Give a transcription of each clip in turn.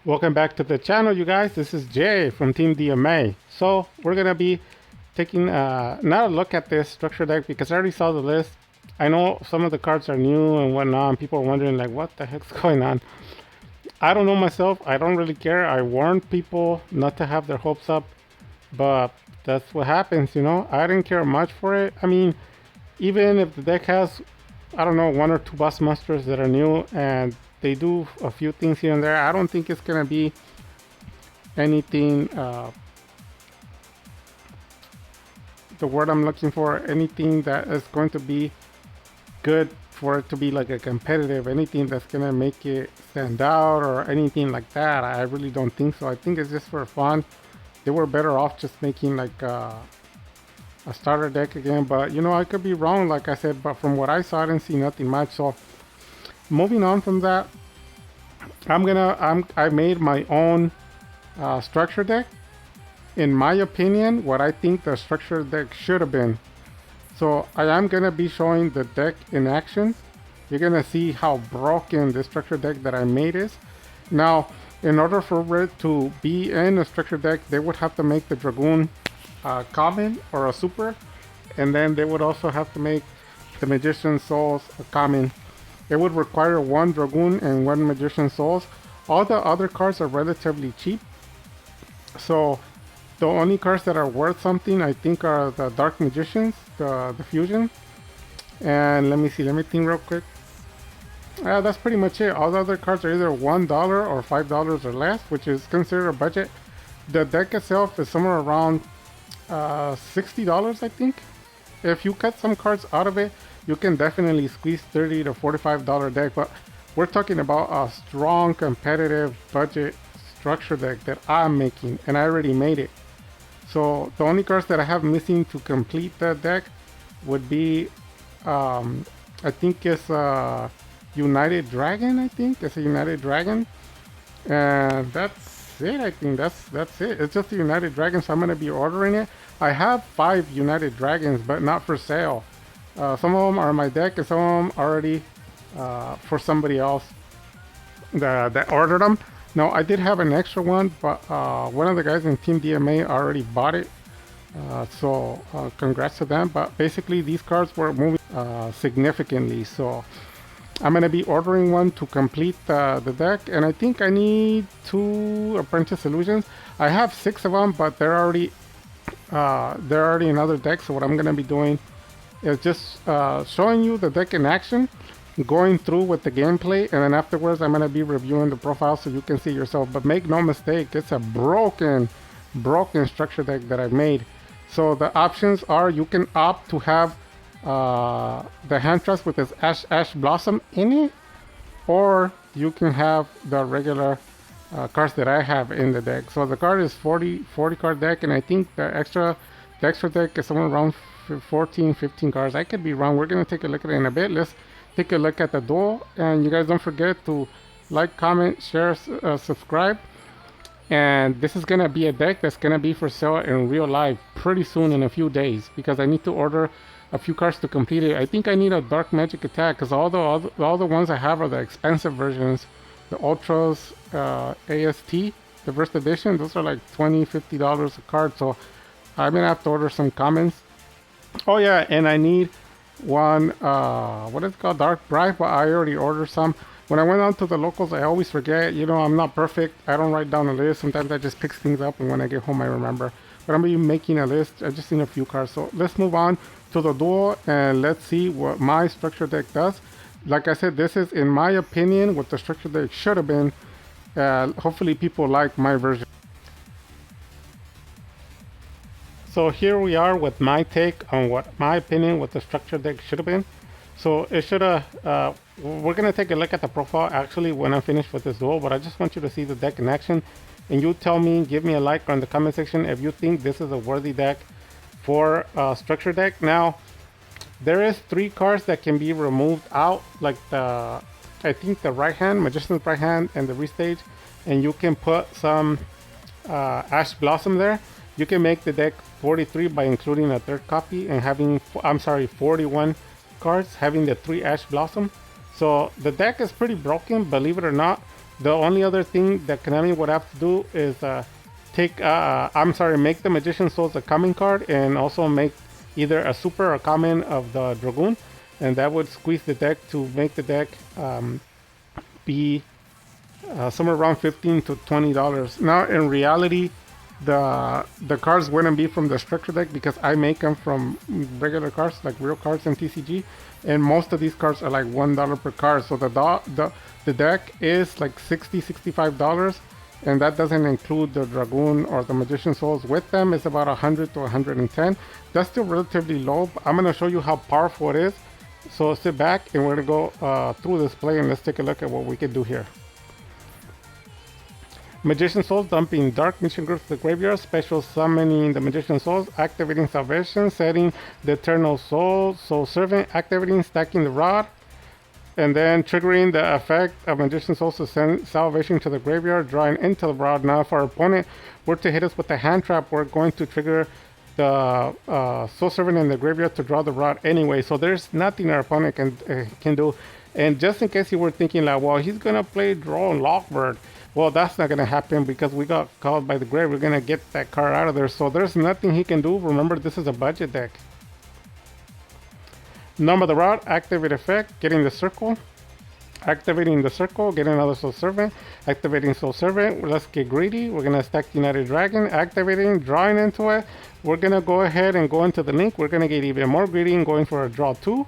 Welcome back to the channel, you guys. This is Jay from Team DMA. So we're gonna be taking not a look at this structure deck because I already saw the list. I know some of the cards are new and whatnot, and people are wondering like, what the heck's going on? I don't know myself. I don't really care. I warned people not to have their hopes up, but that's what happens, you know. I didn't care much for it. I mean, even if the deck has, I don't know, one or two boss monsters that are new and they do a few things here and there, I don't think it's gonna be anything. The word I'm looking for, anything that is going to be good for it to be like a competitive, anything that's gonna make it stand out or anything like that. I really don't think so. I think it's just for fun. They were better off just making like a starter deck again, but you know, I could be wrong, like I said, but from what I saw, I didn't see nothing much. So moving on from that, I made my own structure deck. In my opinion, what I think the structure deck should have been. So I am gonna be showing the deck in action. You're gonna see how broken the structure deck that I made is. Now, in order for it to be in a structure deck, they would have to make the Dragoon common or a super, and then they would also have to make the Magician Souls a common. It would require one Dragoon and one Magician Souls. All the other cards are relatively cheap, so the only cards that are worth something, I think, are the Dark Magicians, the fusion. And let me see, let me think real quick. That's pretty much it. All the other cards are either $1 or $5 or less, which is considered a budget. The deck itself is somewhere around $60, I think. If you cut some cards out of it, you can definitely squeeze $30 to $45 deck. But we're talking about a strong competitive budget structure deck that I'm making, and I already made it. So the only cards that I have missing to complete that deck would be, I think it's United Dragon. I think it's a United Dragon, and that's it. I think that's it. It's just a United Dragon, so I'm gonna be ordering it. I have 5 United Dragons, but not for sale. Some of them are in my deck, and some of them already for somebody else that ordered them. No, I did have an extra one, but one of the guys in Team DMA already bought it. So congrats to them. But basically, these cards were moving significantly. So I'm going to be ordering one to complete the deck. And I think I need 2 Apprentice Illusions. I have 6 of them, but they're already in other decks. So what I'm going to be doing is just showing you the deck in action, going through with the gameplay, and then afterwards I'm going to be reviewing the profile so you can see yourself. But make no mistake, it's a broken structure deck that I've made. So the options are, you can opt to have the Hand Trust with this Ash Blossom in it, or you can have the regular cards that I have in the deck. So the card is 40 card deck, and I think the extra deck is somewhere around 14 15 cards. I could be wrong. We're going to take a look at it in a bit. Let's take a look at the duel, and you guys don't forget to like, comment, share, subscribe. And this is gonna be a deck that's gonna be for sale in real life pretty soon, in a few days, because I need to order a few cards to complete it. I think I need a Dark Magic Attack, because all the ones I have are the expensive versions, the Ultras, AST, the first edition. Those are like $20-50 a card, so I'm gonna have to order some commons. Oh yeah, and I need one, what is it called, Dark Bribe, but I already ordered some. When I went on to the locals, I always forget. You know, I'm not perfect. I don't write down a list. Sometimes I just pick things up, and when I get home, I remember. But I'm going to be making a list. I just need a few cards. So let's move on to the duel, and let's see what my structure deck does. Like I said, this is, in my opinion, what the structure deck should have been. Hopefully people like my version. So here we are with my take on what my opinion what the structure deck should have been. So it should have, we're going to take a look at the profile actually when I'm finished with this duel, but I just want you to see the deck in action. And you tell me, give me a like on the comment section if you think this is a worthy deck for structure deck. Now, there is 3 cards that can be removed out, like I think the right hand, Magician's right hand, and the restage. And you can put some Ash Blossom there. You can make the deck 43 by including a 3rd copy and having, 41 cards, having the 3 Ash Blossom. So the deck is pretty broken, believe it or not. The only other thing that Konami would have to do is make the Magician Souls a common card and also make either a super or common of the Dragoon, and that would squeeze the deck to make the deck be somewhere around $15 to $20. Now, in reality, the cards wouldn't be from the structure deck because I make them from regular cards, like real cards in TCG, and most of these cards are like $1 per card. So the deck is like $65, and that doesn't include the Dragoon or the Magician Souls. With them, it's about 100 to 110. That's still relatively low, but I'm gonna show you how powerful it is. So sit back and we're gonna go through this play and let's take a look at what we can do here. Magician Souls, dumping Dark Mission Groups to the graveyard, special summoning the Magician Souls, activating Salvation, setting the Eternal Soul Servant, activating, stacking the Rod, and then triggering the effect of Magician Souls to send Salvation to the graveyard, drawing into the Rod. Now, if our opponent were to hit us with a hand trap, we're going to trigger the Soul Servant in the graveyard to draw the Rod anyway. So there's nothing our opponent can do. And just in case you were thinking like, well, he's gonna play Droll and Lockbird. Well, that's not going to happen because we got called by the grave. We're going to get that card out of there. So there's nothing he can do. Remember, this is a budget deck. Number the Rod, activate effect, getting the circle. Activating the circle, getting another Soul Servant. Activating Soul Servant. Let's get greedy. We're going to stack United Dragon. Activating, drawing into it. We're going to go ahead and go into the link. We're going to get even more greedy and going for a draw 2.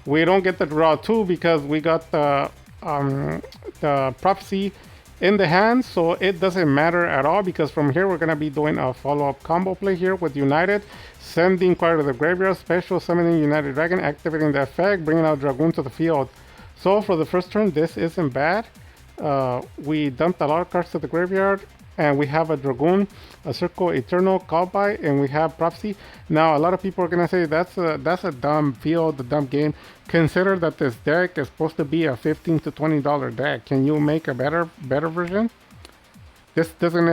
We don't get the draw 2 because we got the Prophecy in the hand, so it doesn't matter at all because from here we're going to be doing a follow-up combo play here with United, sending card to the graveyard, special summoning United Dragon, activating the effect, bringing out Dragoon to the field. So for the first turn, this isn't bad. We dumped a lot of cards to the graveyard, and we have a Dragoon, a Circle Eternal, Call By, and we have Prophecy. Now, a lot of people are going to say that's a dumb field, a dumb game. Consider that this deck is supposed to be a $15 to $20 deck. Can you make a better version? This doesn't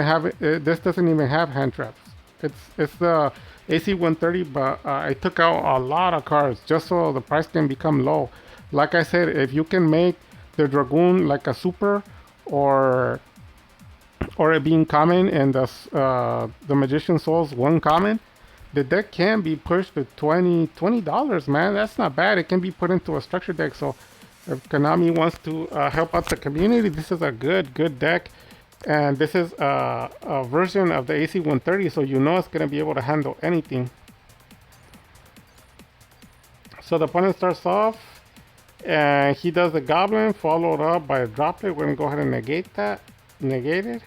even have hand traps. It's the AC 130, but I took out a lot of cards just so the price can become low. Like I said, if you can make the Dragoon like a super or it being common and the Magician Souls one common, the deck can be pushed to $20, man. That's not bad. It can be put into a structure deck. So if Konami wants to help out the community, this is a good deck. And this is a version of the AC 130, so you know it's going to be able to handle anything. So the opponent starts off, and he does the Goblin, followed up by a Droplet. We're going to go ahead and negate that. Negate it.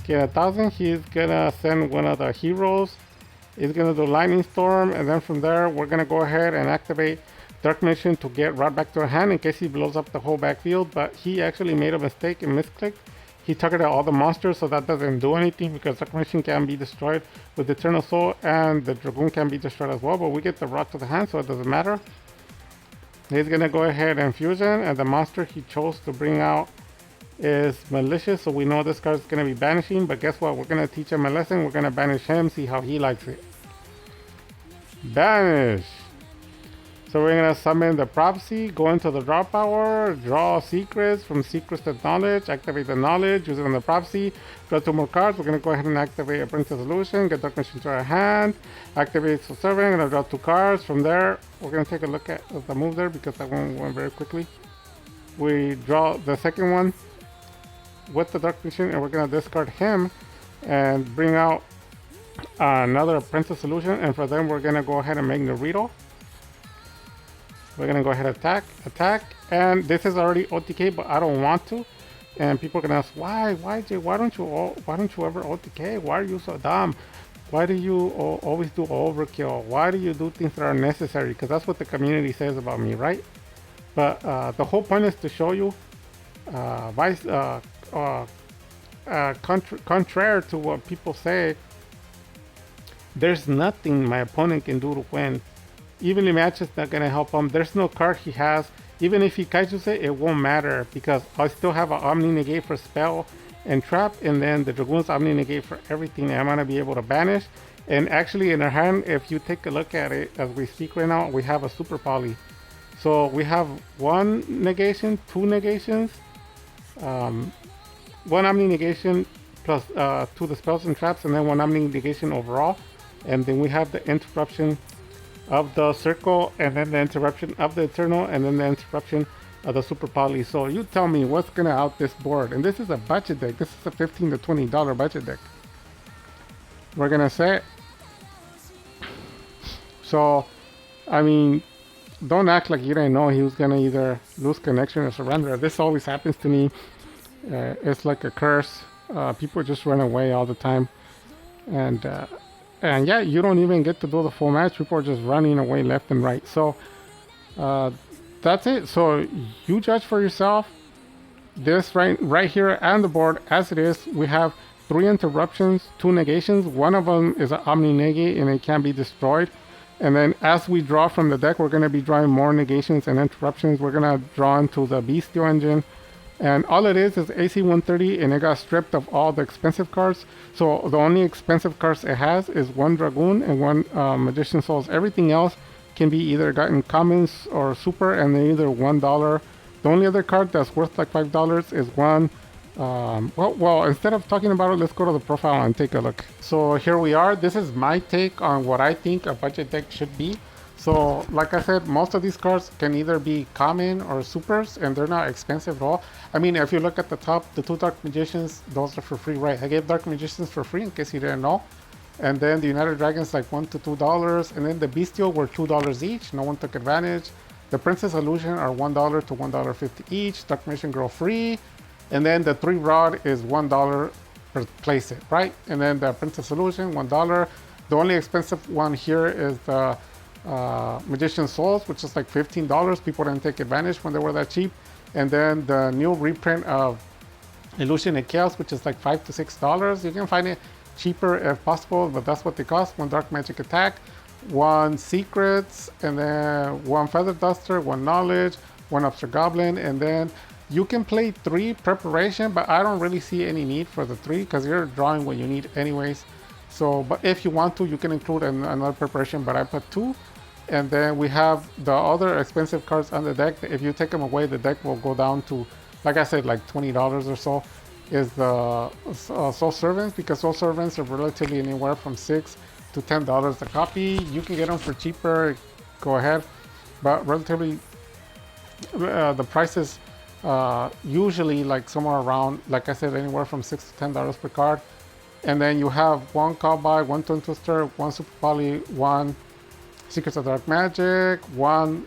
Get 1,000. He's gonna send one of the heroes. He's gonna do Lightning Storm, and then from there we're gonna go ahead and activate Dark Mission to get right back to our hand in case he blows up the whole backfield. But he actually made a mistake and misclicked. He targeted all the monsters, so that doesn't do anything because Dark Mission can be destroyed with Eternal Soul, and the Dragoon can be destroyed as well. But we get the Rod to the hand, so it doesn't matter. He's gonna go ahead and fusion, and the monster he chose to bring out is Malicious, so we know this card is going to be banishing, but guess what? We're going to teach him a lesson. We're going to banish him, see how he likes it. Banish! So we're going to summon the Prophecy, go into the draw power, draw secrets, from secrets to knowledge, activate the knowledge, use it on the Prophecy, draw 2 more cards. We're going to go ahead and activate a Princess Illusion, get Dark Mission to our hand, activate Soul Servant, going to draw 2 cards. From there, we're going to take a look at the move there because that one went very quickly. We draw the second one with the Dark Mission, and we're going to discard him and bring out another Princess Illusion, and for them we're going to go ahead and make Naruto. We're going to go ahead and attack, and this is already OTK, but I don't want to. And people are going to ask, why Jay, why don't you ever OTK? Why are you so dumb? Why do you always do overkill? Why do you do things that are necessary? Because that's what the community says about me, right? But the whole point is to show you contrary to what people say, there's nothing my opponent can do to win. Even if match is not gonna help him, there's no card he has. Even if he kaijus it, it won't matter because I still have an Omni Negate for spell and trap, and then the Dragoon's Omni Negate for everything. I'm gonna be able to banish. And actually in our hand, if you take a look at it as we speak right now, we have a Super Poly. So we have one negation, two negations, um, one omni negation plus two the spells and traps, and then one omni negation overall. And then we have the interruption of the circle, and then the interruption of the eternal, and then the interruption of the super poly. So you tell me what's gonna out this board. And this is a budget deck. This is a $15 to $20 budget deck. We're gonna say. So, I mean, don't act like you didn't know he was gonna either lose connection or surrender. This always happens to me. It's like a curse. People just run away all the time, and yeah, you don't even get to do the full match. People are just running away left and right. So uh, that's it. So you judge for yourself. This right here on the board, as it is, we have three interruptions, two negations. One of them is an omni negate, and it can be destroyed. And then as we draw from the deck, we're going to be drawing more negations and interruptions. We're going to draw into the Bestial Engine. And all it is AC 130, and it got stripped of all the expensive cards. So the only expensive cards it has is one Dragoon and one Magician Souls. Everything else can be either gotten commons or super, and they're either $1. The only other card that's worth like $5 is one. Well, instead of talking about it, let's go to the profile and take a look. So here we are. This is my take on what I think a budget deck should be. So, like I said, most of these cards can either be common or supers, and they're not expensive at all. I mean, if you look at the top, the two Dark Magicians, those are for free, right? I gave Dark Magicians for free in case you didn't know. And then the United Dragons like $1 to $2, and then the Bestial were $2 each. No one took advantage. The Princess Illusion are $1 to $1.50 each. Dark Magician Girl free. And then the 3 Rod is $1 per place it, right? And then the Princess Illusion, $1. The only expensive one here is the Magician Souls, which is like $15. People didn't take advantage when they were that cheap. And then the new reprint of Illusion and Chaos, which is like $5 to $6. You can find it cheaper if possible, but that's what they cost. One Dark Magic Attack, one Secrets, and then one Feather Duster, one Knowledge, one Obscure Goblin, and then you can play 3 Preparation, but I don't really see any need for the 3 because you're drawing what you need anyways. So, but if you want to, you can include another Preparation, but I put 2. And then we have the other expensive cards on the deck. If you take them away, the deck will go down to, like I said, like $20 or so. Is the Soul Servants, because Soul Servants are relatively anywhere from $6 to $10 a copy. You can get them for cheaper, go ahead. But relatively, the prices usually like somewhere around, like I said, anywhere from $6 to $10 per card. And then you have one Cowboy, one Twin Twister, one Super Poly, one Secrets of Dark Magic, one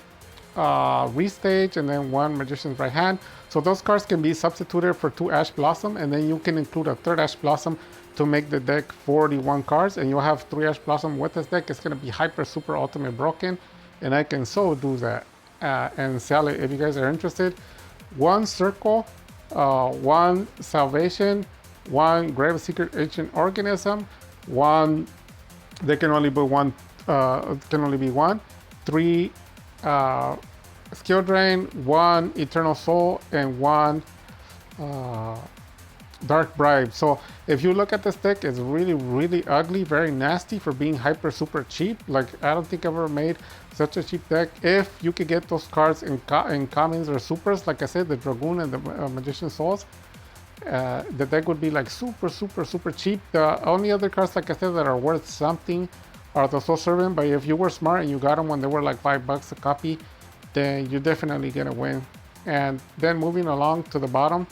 Restage, and then one Magician's Right Hand. So those cards can be substituted for 2 Ash Blossom, and then you can include a 3rd Ash Blossom to make the deck 41 cards, and you'll have 3 Ash Blossom with this deck. It's going to be hyper, super, ultimate broken, and I can so do that and sell it if you guys are interested. One Circle, one Salvation, one Grave Secret Ancient Organism, one, there can only be one, can only be one, 3 Skill Drain, 1 Eternal Soul, and 1 Dark Bribe. So if you look at this deck, it's really, really ugly, very nasty for being hyper super cheap. Like, I don't think I've ever made such a cheap deck. If you could get those cards in commons or supers, like I said, the Dragoon and the Magician Souls, the deck would be like super, super, super cheap. The only other cards, like I said, that are worth something are the Soul Servant, but if you were smart and you got them when they were like $5 a copy, then you're definitely gonna win. And then moving along to the bottom,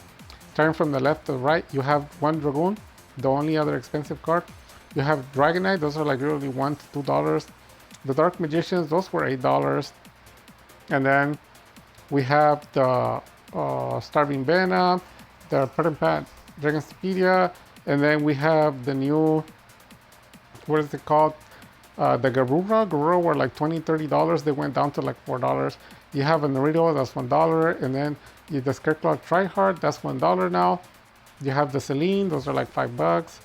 starting from the left to the right, you have one Dragoon, the only other expensive card. You have Dragonite, those are like really $1 to $2. The Dark Magicians, those were $8. And then we have the Starving Venom, the Pertempat Dragonstapedia, and then we have the new, what is it called? The Garura were like $20, $30. They went down to like $4. You have a Naruto, that's $1, and then the Scareclaw Tryhard, that's $1 now. You have the Celine, those are like $5.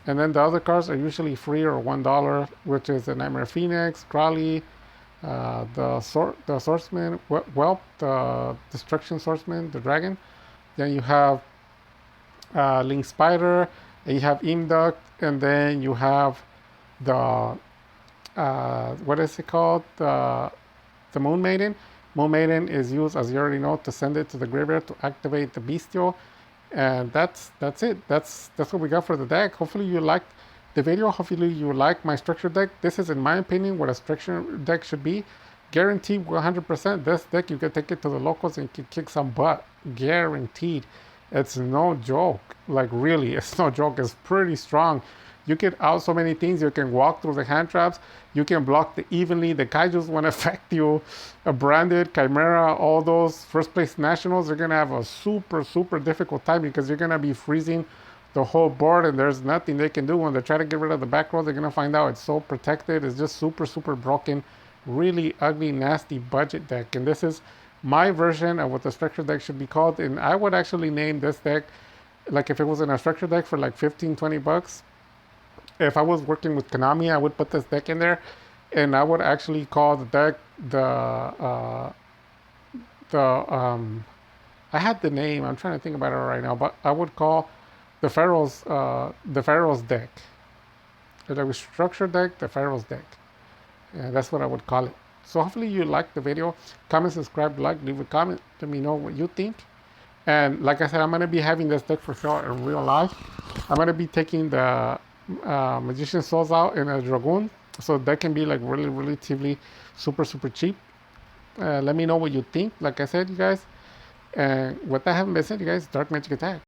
And then the other cards are usually free or $1, which is the Nightmare Phoenix, Crowley, the Swordsman, Whelp, the Destruction Swordsman, the Dragon. Then you have Link Spider, and you have Imduct, and then you have the what is it called? The Moon Maiden. Moon Maiden is used, as you already know, to send it to the graveyard to activate the Bestial. And that's it. That's what we got for the deck. Hopefully you liked the video. Hopefully you like my structure deck. This is, in my opinion, what a structure deck should be. Guaranteed 100%. This deck, you can take it to the locals and can kick some butt. Guaranteed. It's no joke. Like, really, it's no joke. It's pretty strong. You can out so many things. You can walk through the hand traps. You can block the evenly. The kaijus won't affect you. A branded chimera, all those first place nationals are gonna have a super super difficult time because you're gonna be freezing the whole board and there's nothing they can do when they try to get rid of the back row. They're gonna find out it's so protected. It's just super super broken. Really ugly, nasty budget deck. And this is my version of what the structure deck should be called. And I would actually name this deck like if it was in a structure deck for like 15-20 bucks. If I was working with Konami, I would put this deck in there, and I would actually call the deck the I had the name. I'm trying to think about it right now, but I would call the Pharaoh's deck. The structure deck, the Pharaoh's deck. Yeah, that's what I would call it. So hopefully you like the video. Comment, subscribe, like, leave a comment. Let me know what you think. And like I said, I'm going to be having this deck for sure in real life. I'm going to be taking the Magician Souls out in a Dragoon. So that can be like really, relatively super, super cheap. Let me know what you think. Like I said, you guys. And with that having been said, you guys, Dark Magic Attack.